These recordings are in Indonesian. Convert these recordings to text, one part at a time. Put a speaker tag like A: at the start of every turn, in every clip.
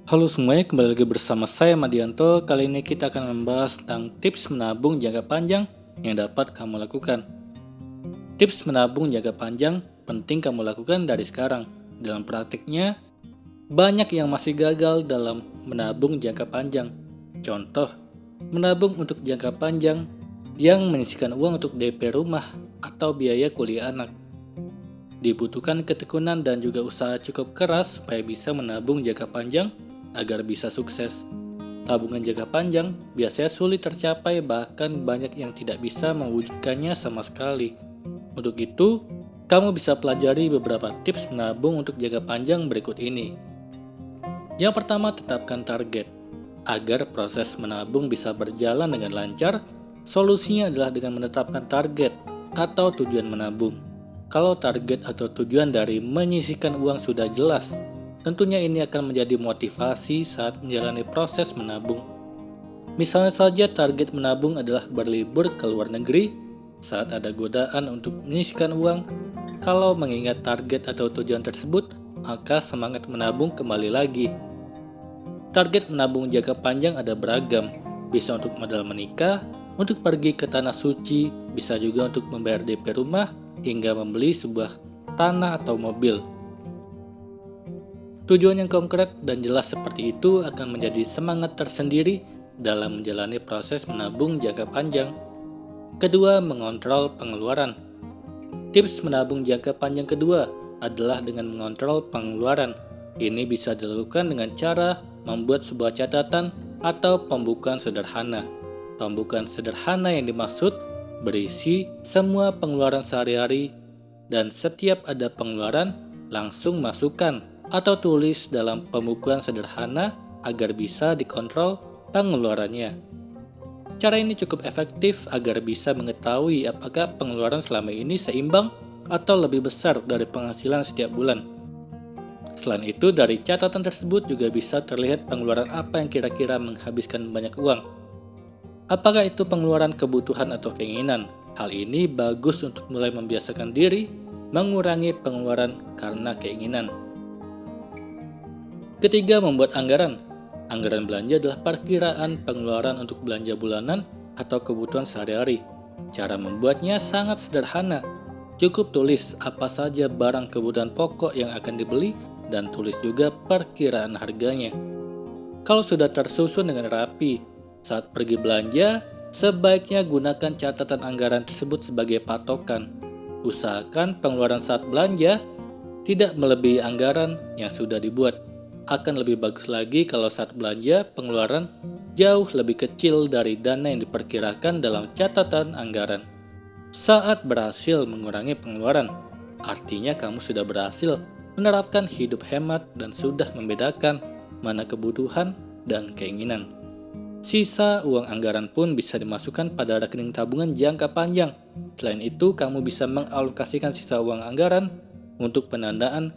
A: Halo semuanya, kembali lagi bersama saya Madianto. Kali ini kita akan membahas tentang tips menabung jangka panjang yang dapat kamu lakukan. Tips menabung jangka panjang penting kamu lakukan dari sekarang. Dalam praktiknya, banyak yang masih gagal dalam menabung jangka panjang. Contoh, menabung untuk jangka panjang yang menyisihkan uang untuk DP rumah atau biaya kuliah anak. Dibutuhkan ketekunan dan juga usaha cukup keras supaya bisa menabung jangka panjang agar bisa sukses. Tabungan jangka panjang biasanya sulit tercapai, bahkan banyak yang tidak bisa mewujudkannya sama sekali. Untuk itu, kamu bisa pelajari beberapa tips menabung untuk jangka panjang berikut ini. Yang pertama, tetapkan target. Agar proses menabung bisa berjalan dengan lancar, solusinya adalah dengan menetapkan target atau tujuan menabung. Kalau target atau tujuan dari menyisihkan uang sudah jelas, tentunya ini akan menjadi motivasi saat menjalani proses menabung. Misalnya saja target menabung adalah berlibur ke luar negeri. Saat ada godaan untuk menyisihkan uang, kalau mengingat target atau tujuan tersebut, maka semangat menabung kembali lagi. Target menabung jangka panjang ada beragam, bisa untuk modal menikah, untuk pergi ke tanah suci, bisa juga untuk membayar DP rumah, hingga membeli sebuah tanah atau mobil. Tujuan yang konkret dan jelas seperti itu akan menjadi semangat tersendiri dalam menjalani proses menabung jangka panjang. Kedua, mengontrol pengeluaran. Tips menabung jangka panjang kedua adalah dengan mengontrol pengeluaran. Ini bisa dilakukan dengan cara membuat sebuah catatan atau pembukuan sederhana. Pembukuan sederhana yang dimaksud berisi semua pengeluaran sehari-hari, dan setiap ada pengeluaran langsung masukkan atau tulis dalam pembukuan sederhana agar bisa dikontrol pengeluarannya. Cara ini cukup efektif agar bisa mengetahui apakah pengeluaran selama ini seimbang atau lebih besar dari penghasilan setiap bulan. Selain itu, dari catatan tersebut juga bisa terlihat pengeluaran apa yang kira-kira menghabiskan banyak uang. Apakah itu pengeluaran kebutuhan atau keinginan? Hal ini bagus untuk mulai membiasakan diri mengurangi pengeluaran karena keinginan. Ketiga, membuat anggaran. Anggaran belanja adalah perkiraan pengeluaran untuk belanja bulanan atau kebutuhan sehari-hari. Cara membuatnya sangat sederhana. Cukup tulis apa saja barang kebutuhan pokok yang akan dibeli dan tulis juga perkiraan harganya. Kalau sudah tersusun dengan rapi, saat pergi belanja, sebaiknya gunakan catatan anggaran tersebut sebagai patokan. Usahakan pengeluaran saat belanja tidak melebihi anggaran yang sudah dibuat. Akan lebih bagus lagi kalau saat belanja pengeluaran jauh lebih kecil dari dana yang diperkirakan dalam catatan anggaran. Saat berhasil mengurangi pengeluaran, artinya kamu sudah berhasil menerapkan hidup hemat dan sudah membedakan mana kebutuhan dan keinginan. Sisa uang anggaran pun bisa dimasukkan pada rekening tabungan jangka panjang. Selain itu, kamu bisa mengalokasikan sisa uang anggaran untuk pendanaan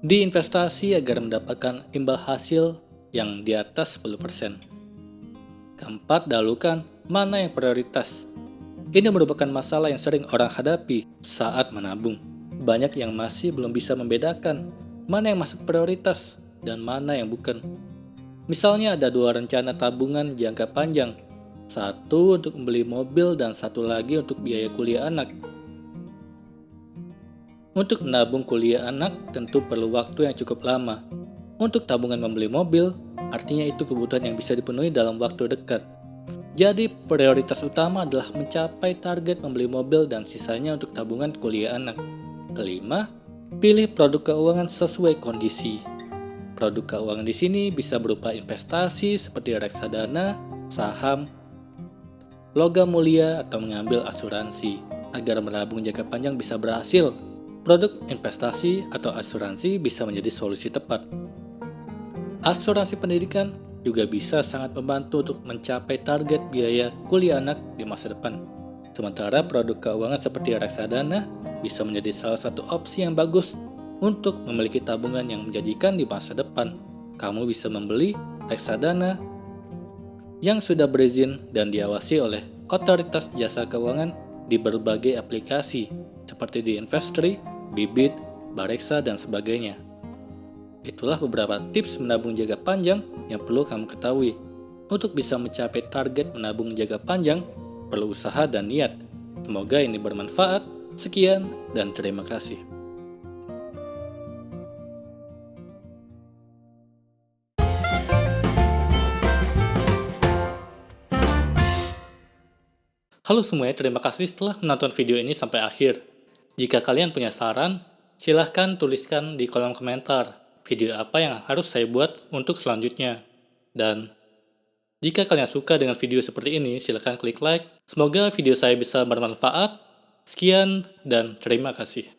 A: di investasi agar mendapatkan imbal hasil yang di atas 10%. Keempat, dahulukan mana yang prioritas. Ini merupakan masalah yang sering orang hadapi saat menabung. Banyak yang masih belum bisa membedakan mana yang masuk prioritas dan mana yang bukan. Misalnya ada dua rencana tabungan jangka panjang. Satu untuk membeli mobil dan satu lagi untuk biaya kuliah anak. Untuk menabung kuliah anak tentu perlu waktu yang cukup lama. Untuk tabungan membeli mobil, artinya itu kebutuhan yang bisa dipenuhi dalam waktu dekat. Jadi prioritas utama adalah mencapai target membeli mobil dan sisanya untuk tabungan kuliah anak. Kelima, pilih produk keuangan sesuai kondisi. Produk keuangan di sini bisa berupa investasi seperti reksadana, saham, logam mulia, atau mengambil asuransi. Agar menabung jangka panjang bisa berhasil, produk investasi atau asuransi bisa menjadi solusi tepat. Asuransi pendidikan juga bisa sangat membantu untuk mencapai target biaya kuliah anak di masa depan. Sementara produk keuangan seperti reksadana bisa menjadi salah satu opsi yang bagus untuk memiliki tabungan yang menjanjikan di masa depan. Kamu bisa membeli reksadana yang sudah berizin dan diawasi oleh otoritas jasa keuangan di berbagai aplikasi seperti di Investri, Bibit, Bareksa, dan sebagainya. Itulah beberapa tips menabung jangka panjang yang perlu kamu ketahui. Untuk bisa mencapai target menabung jangka panjang, perlu usaha dan niat. Semoga ini bermanfaat. Sekian dan terima kasih. Halo semuanya, terima kasih telah menonton video ini sampai akhir. Jika kalian punya saran, silahkan tuliskan di kolom komentar video apa yang harus saya buat untuk selanjutnya. Dan jika kalian suka dengan video seperti ini, silahkan klik like. Semoga video saya bisa bermanfaat. Sekian dan terima kasih.